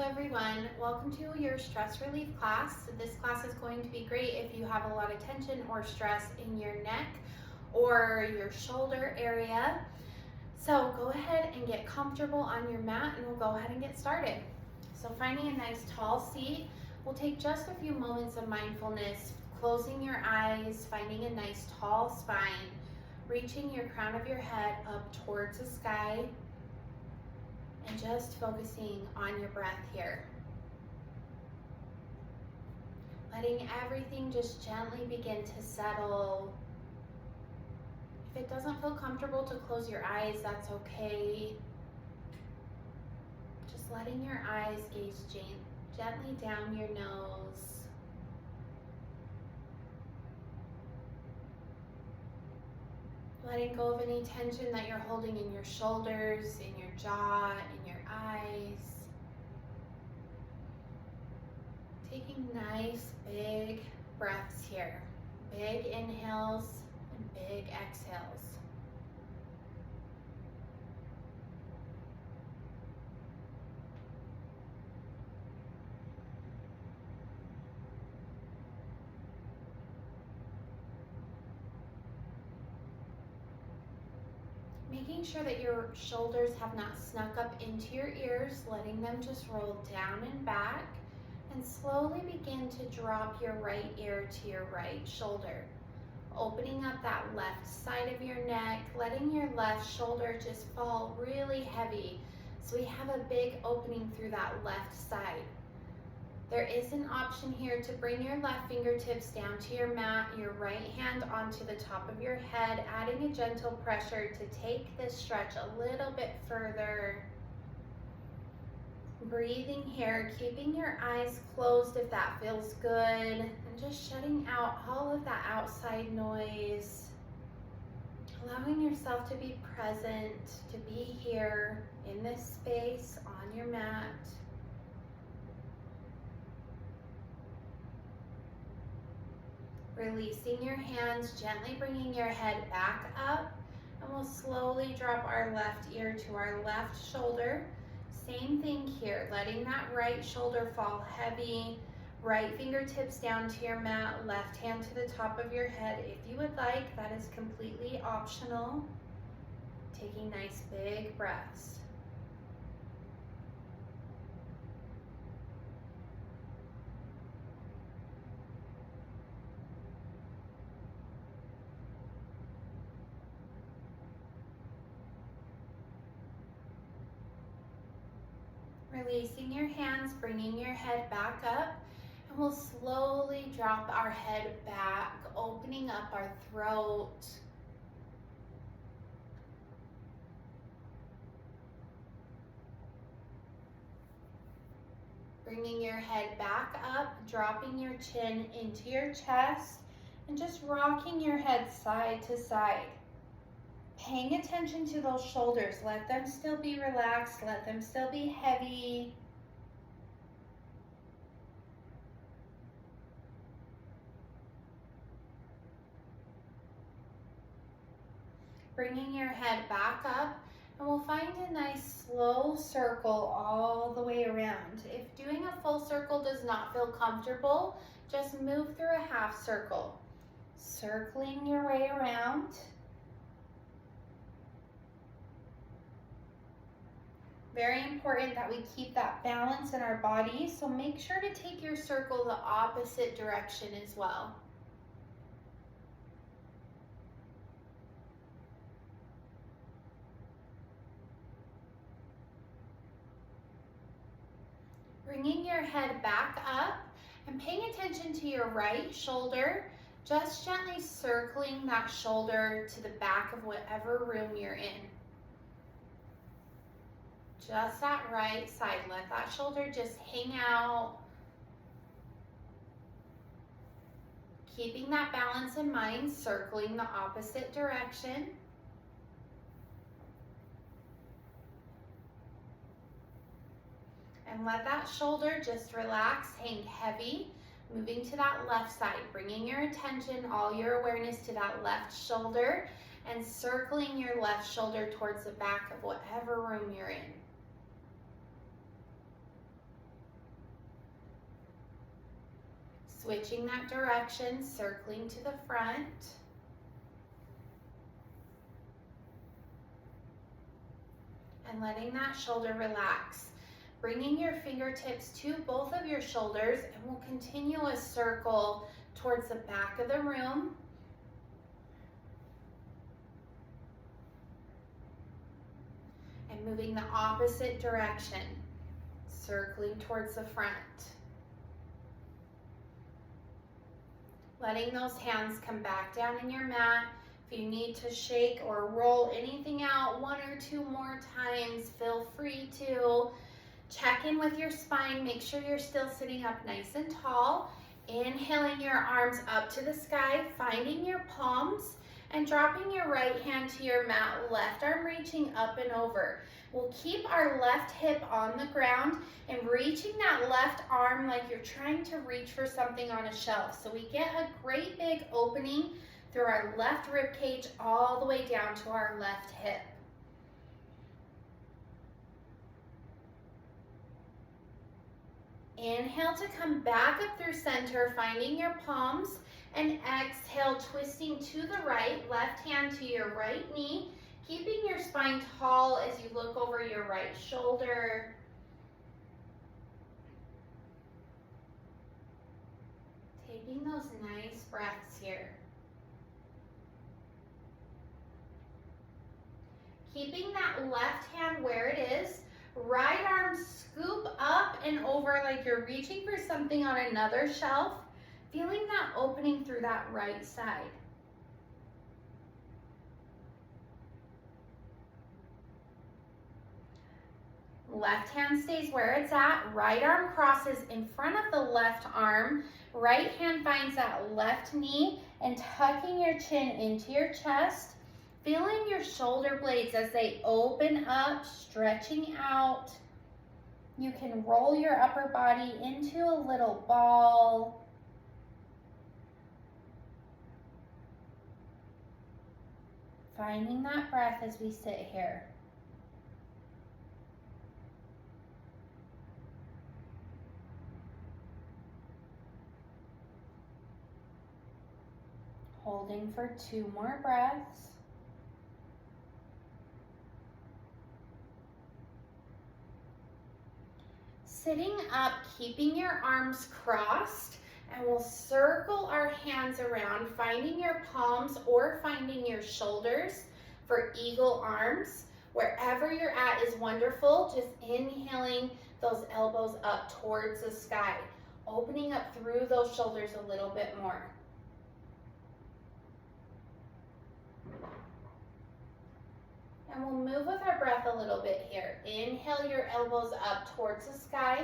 everyone, welcome to your stress relief class. This class is going to be great if you have a lot of tension or stress in your neck or your shoulder area. So go ahead and get comfortable on your mat and we'll go ahead and get started. So finding a nice tall seat, we'll take just a few moments of mindfulness, closing your eyes, finding a nice tall spine, reaching your crown of your head up towards the sky, and just focusing on your breath here. Letting everything just gently begin to settle. If it doesn't feel comfortable to close your eyes, that's okay. Just letting your eyes gaze gently down your nose. Letting go of any tension that you're holding in your shoulders, in your jaw, in your eyes. Taking nice big breaths here. Big inhales and big exhales. Making sure that your shoulders have not snuck up into your ears, letting them just roll down and back, and slowly begin to drop your right ear to your right shoulder. Opening up that left side of your neck, letting your left shoulder just fall really heavy. So we have a big opening through that left side. There is an option here to bring your left fingertips down to your mat, your right hand onto the top of your head, adding a gentle pressure to take this stretch a little bit further. Breathing here, keeping your eyes closed if that feels good, and just shutting out all of that outside noise. Allowing yourself to be present, to be here in this space on your mat. Releasing your hands, gently bringing your head back up, and we'll slowly drop our left ear to our left shoulder. Same thing here, letting that right shoulder fall heavy, right fingertips down to your mat, left hand to the top of your head. If you would like, that is completely optional. Taking nice big breaths. Releasing your hands, bringing your head back up, and we'll slowly drop our head back, opening up our throat. Bringing your head back up, dropping your chin into your chest, and just rocking your head side to side. Paying attention to those shoulders. Let them still be relaxed. Let them still be heavy. Bringing your head back up, and we'll find a nice slow circle all the way around. If doing a full circle does not feel comfortable, just move through a half circle. Circling your way around. Very important that we keep that balance in our body, so make sure to take your circle the opposite direction as well. Bringing your head back up and paying attention to your right shoulder, just gently circling that shoulder to the back of whatever room you're in. Just that right side. Let that shoulder just hang out. Keeping that balance in mind, circling the opposite direction. And let that shoulder just relax, hang heavy. Moving to that left side, bringing your attention, all your awareness to that left shoulder, and circling your left shoulder towards the back of whatever room you're in. Switching that direction, circling to the front. And letting that shoulder relax. Bringing your fingertips to both of your shoulders, and we'll continue a circle towards the back of the room. And moving the opposite direction, circling towards the front. Letting those hands come back down in your mat. If you need to shake or roll anything out 1 or 2 more times, feel free to. Check in with your spine. Make sure you're still sitting up nice and tall. Inhaling your arms up to the sky, finding your palms, and dropping your right hand to your mat, left arm reaching up and over. We'll keep our left hip on the ground and reaching that left arm like you're trying to reach for something on a shelf. So we get a great big opening through our left rib cage all the way down to our left hip. Inhale to come back up through center, finding your palms, and exhale, twisting to the right, left hand to your right knee, keeping your spine tall as you look over your right shoulder. Taking those nice breaths here. Keeping that left hand where it is, right arm scoop up and over like you're reaching for something on another shelf, feeling that opening through that right side. Left hand stays where it's at, right arm crosses in front of the left arm, right hand finds that left knee and tucking your chin into your chest, feeling your shoulder blades as they open up, stretching out. You can roll your upper body into a little ball. Finding that breath as we sit here. Holding for 2 more breaths. Sitting up, keeping your arms crossed, and we'll circle our hands around, finding your palms or finding your shoulders for eagle arms. Wherever you're at is wonderful. Just inhaling those elbows up towards the sky, opening up through those shoulders a little bit more. And we'll move with our breath a little bit here. Inhale your elbows up towards the sky.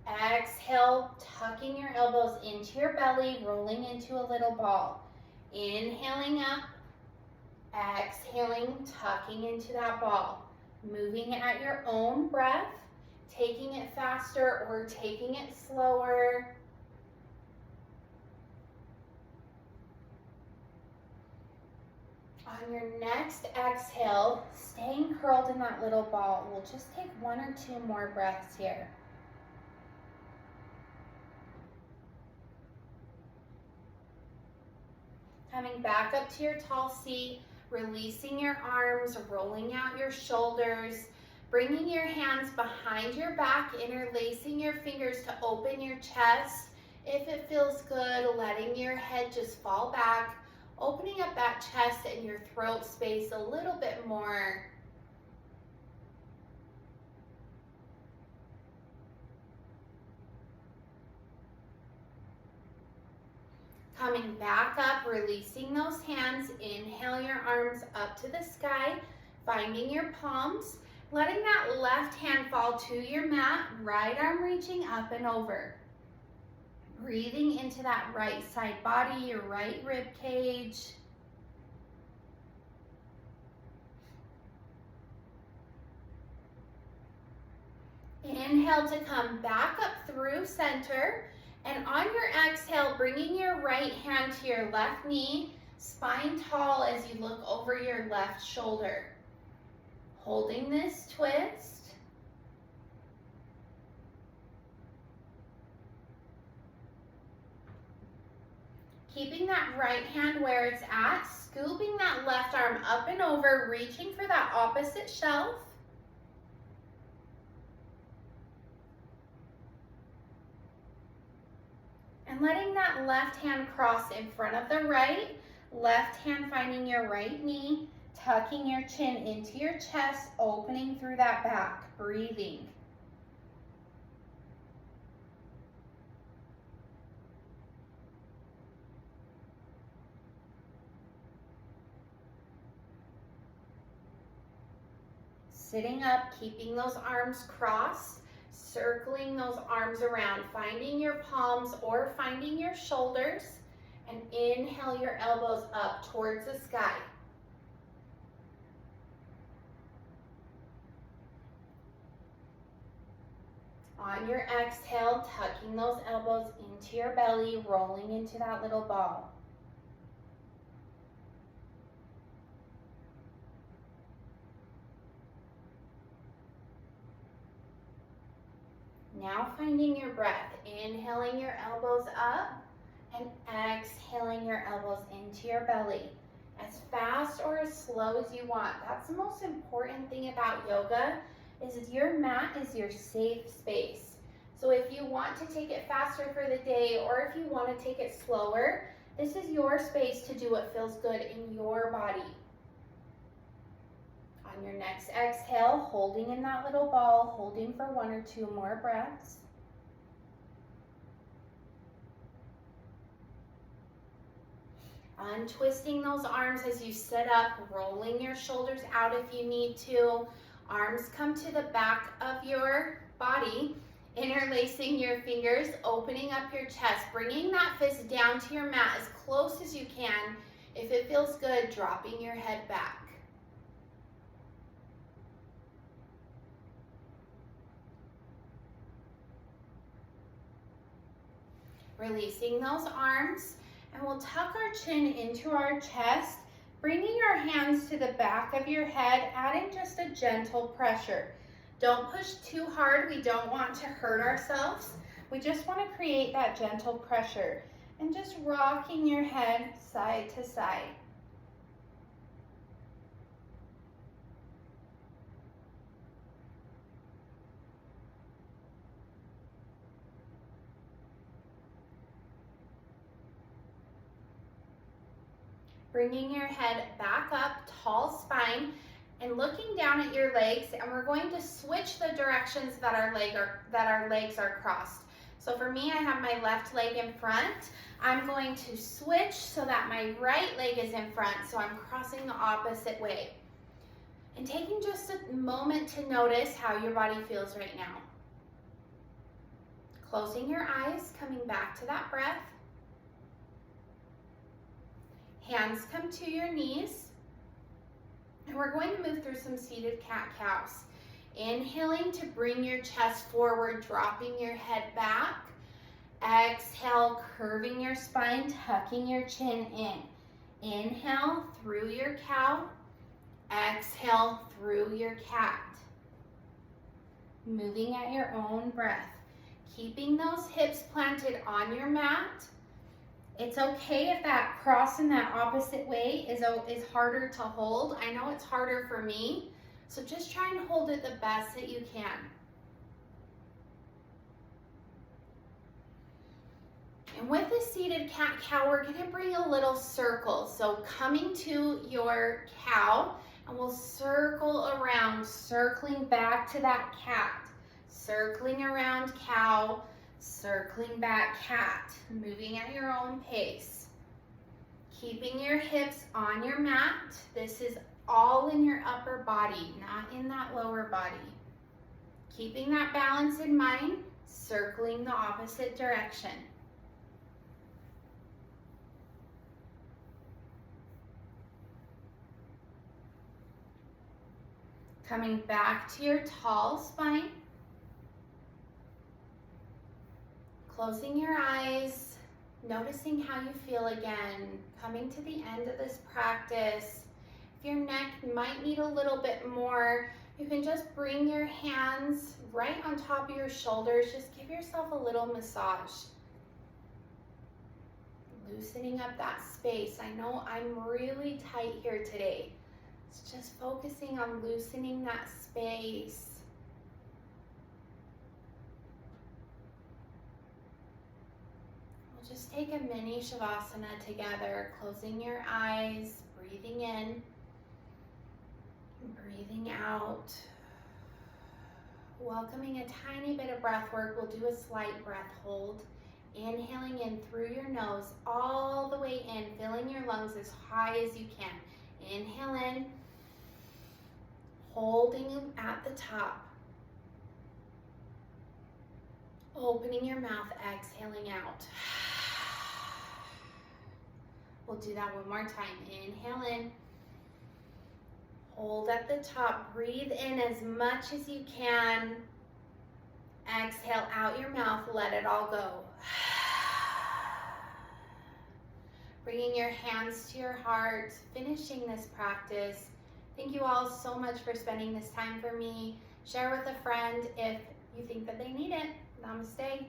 Exhale, tucking your elbows into your belly, rolling into a little ball. Inhaling up, exhaling, tucking into that ball. Moving at your own breath, taking it faster or taking it slower. On your next exhale, staying curled in that little ball, we'll just take 1 or 2 more breaths here. Coming back up to your tall seat, releasing your arms, rolling out your shoulders, bringing your hands behind your back, interlacing your fingers to open your chest. If it feels good, letting your head just fall back, opening up that chest and your throat space a little bit more. Coming back up, releasing those hands. Inhale your arms up to the sky, finding your palms, letting that left hand fall to your mat, right arm reaching up and over. Breathing into that right side body, your right rib cage. Inhale to come back up through center. And on your exhale, bringing your right hand to your left knee, spine tall as you look over your left shoulder. Holding this twist. Keeping that right hand where it's at, scooping that left arm up and over, reaching for that opposite shelf. And letting that left hand cross in front of the right, left hand finding your right knee, tucking your chin into your chest, opening through that back, breathing. Sitting up, keeping those arms crossed, circling those arms around, finding your palms or finding your shoulders, and inhale your elbows up towards the sky. On your exhale, tucking those elbows into your belly, rolling into that little ball. Now finding your breath, inhaling your elbows up and exhaling your elbows into your belly. As fast or as slow as you want. That's the most important thing about yoga, is your mat is your safe space. So if you want to take it faster for the day or if you want to take it slower, this is your space to do what feels good in your body. On your next exhale, holding in that little ball, holding for 1 or 2 more breaths. Untwisting those arms as you sit up, rolling your shoulders out if you need to. Arms come to the back of your body, interlacing your fingers, opening up your chest, bringing that fist down to your mat as close as you can. If it feels good, dropping your head back. Releasing those arms, and we'll tuck our chin into our chest, bringing our hands to the back of your head, adding just a gentle pressure. Don't push too hard. We don't want to hurt ourselves. We just want to create that gentle pressure and just rocking your head side to side. Bringing your head back up, tall spine, and looking down at your legs, and we're going to switch the directions that our legs are crossed. So for me, I have my left leg in front. I'm going to switch so that my right leg is in front, so I'm crossing the opposite way. And taking just a moment to notice how your body feels right now. Closing your eyes, coming back to that breath. Hands come to your knees, and we're going to move through some seated cat-cows. Inhaling to bring your chest forward, dropping your head back. Exhale, curving your spine, tucking your chin in. Inhale through your cow. Exhale through your cat. Moving at your own breath. Keeping those hips planted on your mat. It's okay if that cross in that opposite way is harder to hold. I know it's harder for me, so just try and hold it the best that you can. And with the seated cat-cow, we're gonna bring a little circle. So coming to your cow, and we'll circle around, circling back to that cat. Circling around cow, circling back cat, moving at your own pace. Keeping your hips on your mat. This is all in your upper body, not in that lower body. Keeping that balance in mind, circling the opposite direction. Coming back to your tall spine. Closing your eyes, noticing how you feel again, coming to the end of this practice. If your neck might need a little bit more, you can just bring your hands right on top of your shoulders. Just give yourself a little massage. loosening up that space. I know I'm really tight here today. It's just focusing on loosening that space. We'll just take a mini Shavasana together, closing your eyes, breathing in, breathing out. Welcoming a tiny bit of breath work. We'll do a slight breath hold. Inhaling in through your nose, all the way in, filling your lungs as high as you can. Inhale in, holding at the top. Opening your mouth, exhaling out. We'll do that one more time. Inhale in, hold at the top, breathe in as much as you can. Exhale out your mouth, let it all go. Bringing your hands to your heart, finishing this practice. Thank you all so much for spending this time for me. Share with a friend if you think that they need it. Namaste.